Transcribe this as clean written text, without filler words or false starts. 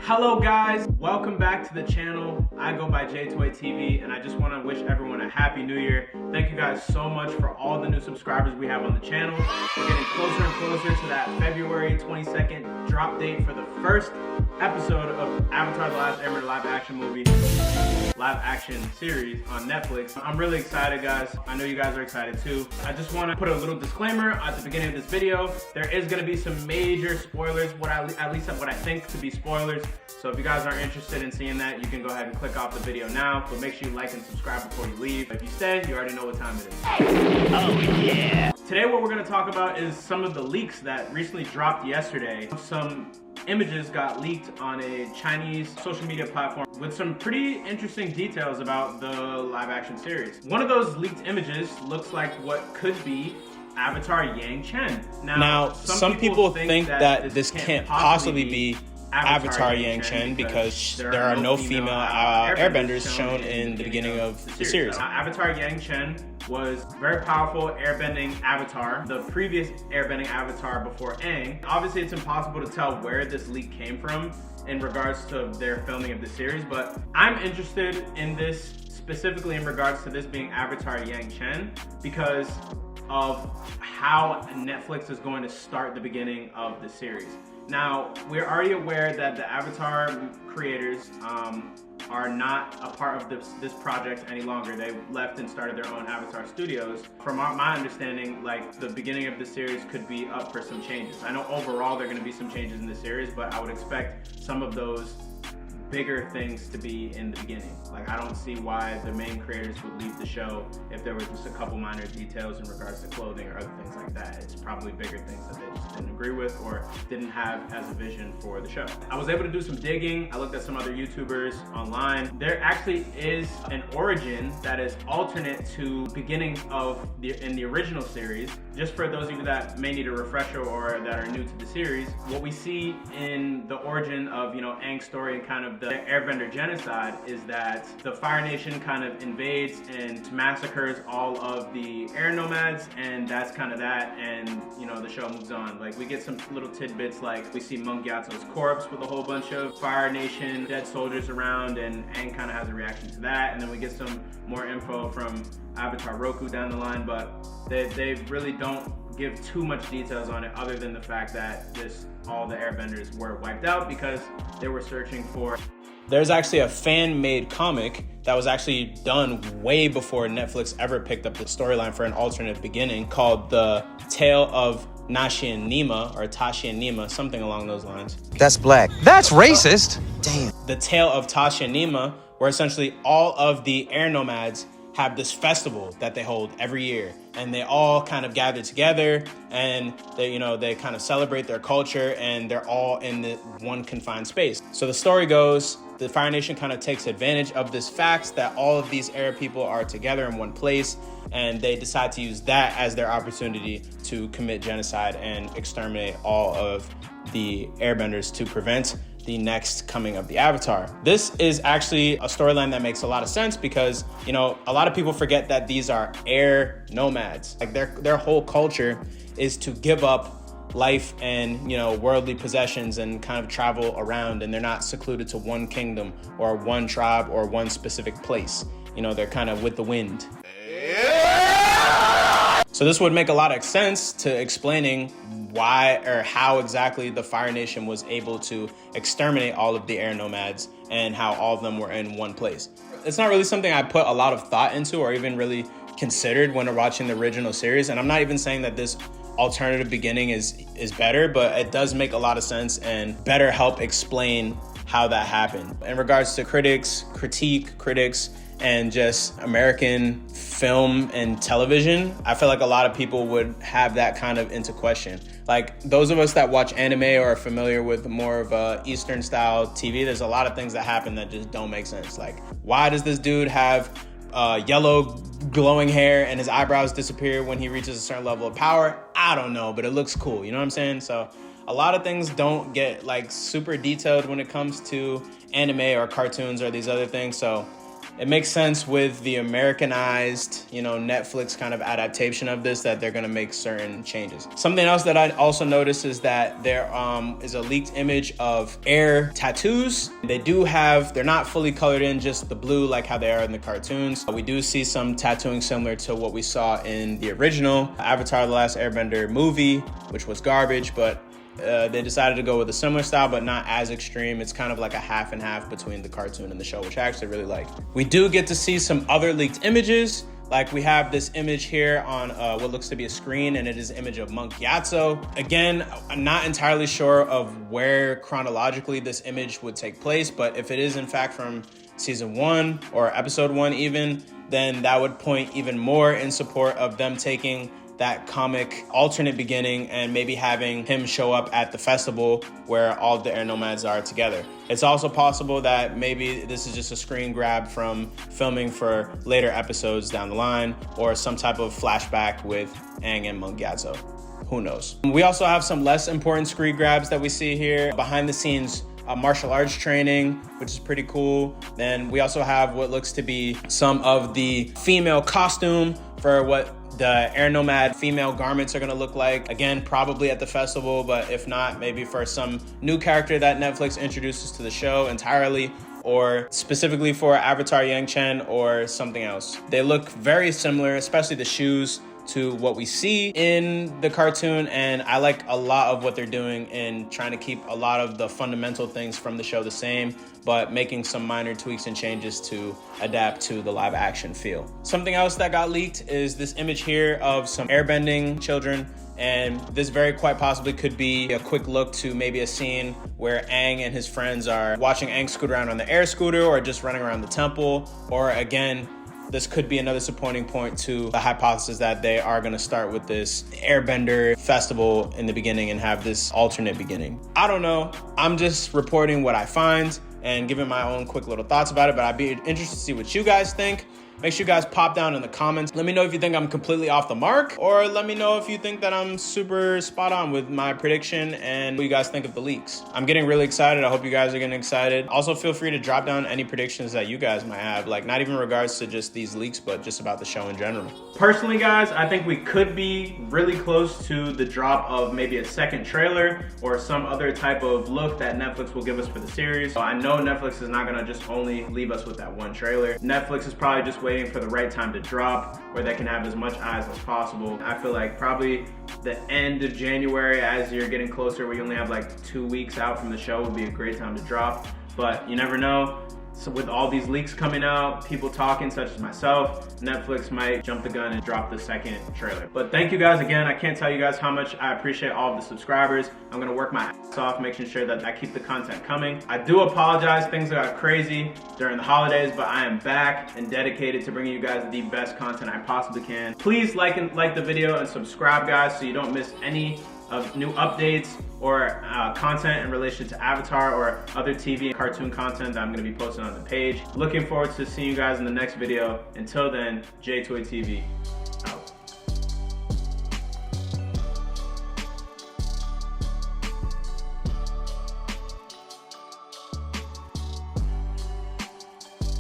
Hello guys, welcome back to the channel. I go by JToyTV and I just want to wish everyone a happy new year. Thank you guys so much for all the new subscribers we have on the channel. We're getting closer and closer to that February 22nd drop date for the first episode of Avatar: The Last Airbender live action series on Netflix. I'm really excited, guys. I know you guys are excited too. I just want to put a little disclaimer at the beginning of this video. There is going to be some major spoilers, at least what I think to be spoilers. So if you guys aren't interested in seeing that, you can go ahead and click off the video now, but make sure you like and subscribe before you leave. If you stay, you already know what time it is. Oh yeah! Today what we're going to talk about is some of the leaks that recently dropped yesterday. Some images got leaked on a Chinese social media platform with some pretty interesting details about the live action series. One of those leaked images looks like what could be Avatar Yang Chen. Now some people think that this can't possibly be Avatar Yang Chen because there are no female airbenders shown in the beginning of the series. Avatar Yang Chen was very powerful airbending avatar, the previous airbending avatar before Aang. Obviously it's impossible to tell where this leak came from in regards to their filming of the series, but I'm interested in this specifically in regards to this being Avatar Yang Chen because of how Netflix is going to start the beginning of the series. Now, we're already aware that the Avatar creators are not a part of this project any longer. They left and started their own Avatar studios. From my understanding, like, the beginning of the series could be up for some changes. I know overall there are going to be some changes in the series, but I would expect some of those bigger things to be in the beginning. Like, I don't see why the main creators would leave the show if there was just a couple minor details in regards to clothing or other things like that. It's probably bigger things that they just didn't agree with or didn't have as a vision for the show. I was able to do some digging. I looked at some other YouTubers online. There actually is an origin that is alternate to beginning of in the original series. Just for those of you that may need a refresher or that are new to the series, what we see in the origin of, Aang's story and kind of the Airbender genocide is that the Fire Nation kind of invades and massacres all of the air nomads, and that's kind of that, and the show moves on. Like, we get some little tidbits, like we see Monk Gyatso's corpse with a whole bunch of Fire Nation dead soldiers around, and Aang kind of has a reaction to that, and then we get some more info from Avatar Roku down the line, but they really don't give too much details on it other than the fact that all the airbenders were wiped out because they were searching for. There's actually a fan-made comic that was actually done way before Netflix ever picked up the storyline for an alternate beginning called The Tale of Nashi and Nima, or Tashi and Nima, something along those lines. That's black. That's racist. Damn. The Tale of Tashi and Nima, where essentially all of the air nomads have this festival that they hold every year, and they all kind of gather together, and they kind of celebrate their culture, and they're all in the one confined space. So the story goes, the Fire Nation kind of takes advantage of this fact that all of these air people are together in one place, and they decide to use that as their opportunity to commit genocide and exterminate all of the airbenders to prevent the next coming of the Avatar. This is actually a storyline that makes a lot of sense because, a lot of people forget that these are air nomads. Like, their whole culture is to give up life and, worldly possessions and kind of travel around, and they're not secluded to one kingdom or one tribe or one specific place. They're kind of with the wind. So this would make a lot of sense to explaining why or how exactly the Fire Nation was able to exterminate all of the air nomads and how all of them were in one place. It's not really something I put a lot of thought into or even really considered when watching the original series. And I'm not even saying that this alternative beginning is better, but it does make a lot of sense and better help explain how that happened. In regards to critics, and just American film and television, I feel like a lot of people would have that kind of into question. Like, those of us that watch anime or are familiar with more of a Eastern style TV, there's a lot of things that happen that just don't make sense. Like, why does this dude have yellow glowing hair and his eyebrows disappear when he reaches a certain level of power? I don't know, but it looks cool. You know what I'm saying? So a lot of things don't get like super detailed when it comes to anime or cartoons or these other things. So it makes sense with the Americanized, Netflix kind of adaptation of this that they're gonna make certain changes. Something else that I also noticed is that there is a leaked image of air tattoos. They're not fully colored in, just the blue like how they are in the cartoons. We do see some tattooing similar to what we saw in the original Avatar: The Last Airbender movie, which was garbage, but they decided to go with a similar style, but not as extreme. It's kind of like a half and half between the cartoon and the show, which I actually really like. We do get to see some other leaked images. Like we have this image here on what looks to be a screen, and it is an image of Monk Gyatso. Again, I'm not entirely sure of where chronologically this image would take place, but if it is in fact from season 1 or episode 1 even, then that would point even more in support of them taking that comic alternate beginning and maybe having him show up at the festival where all of the air nomads are together. It's also possible that maybe this is just a screen grab from filming for later episodes down the line, or some type of flashback with Aang and Monk Gyatso. Who knows? We also have some less important screen grabs that we see here. Behind the scenes martial arts training, which is pretty cool. Then we also have what looks to be some of the female costume for what the air nomad female garments are gonna look like. Again, probably at the festival, but if not, maybe for some new character that Netflix introduces to the show entirely, or specifically for Avatar Yang Chen or something else. They look very similar, especially the shoes, to what we see in the cartoon, and I like a lot of what they're doing in trying to keep a lot of the fundamental things from the show the same, but making some minor tweaks and changes to adapt to the live action feel. Something else that got leaked is this image here of some airbending children, and this very quite possibly could be a quick look to maybe a scene where Aang and his friends are watching Aang scoot around on the air scooter, or just running around the temple, or again, this could be another supporting point to the hypothesis that they are going to start with this Airbender festival in the beginning and have this alternate beginning. I don't know. I'm just reporting what I find and giving my own quick little thoughts about it, but I'd be interested to see what you guys think. Make sure you guys pop down in the comments. Let me know if you think I'm completely off the mark, or let me know if you think that I'm super spot on with my prediction and what you guys think of the leaks. I'm getting really excited. I hope you guys are getting excited. Also, feel free to drop down any predictions that you guys might have, like not even in regards to just these leaks, but just about the show in general. Personally, guys, I think we could be really close to the drop of maybe a second trailer or some other type of look that Netflix will give us for the series. So I know Netflix is not gonna just only leave us with that one trailer. Netflix is probably just waiting for the right time to drop, where they can have as much eyes as possible. I feel like probably the end of January, as you're getting closer, where you only have like 2 weeks out from the show, would be a great time to drop. But you never know. So with all these leaks coming out, people talking such as myself, Netflix might jump the gun and drop the second trailer. But thank you guys again. I can't tell you guys how much I appreciate all of the subscribers. I'm gonna work my ass off making sure that I keep the content coming. I do apologize, things got crazy during the holidays, but I am back and dedicated to bringing you guys the best content I possibly can. Please like the video and subscribe, guys, so you don't miss any of new updates or content in relation to Avatar or other TV and cartoon content that I'm gonna be posting on the page. Looking forward to seeing you guys in the next video. Until then, J2A TV.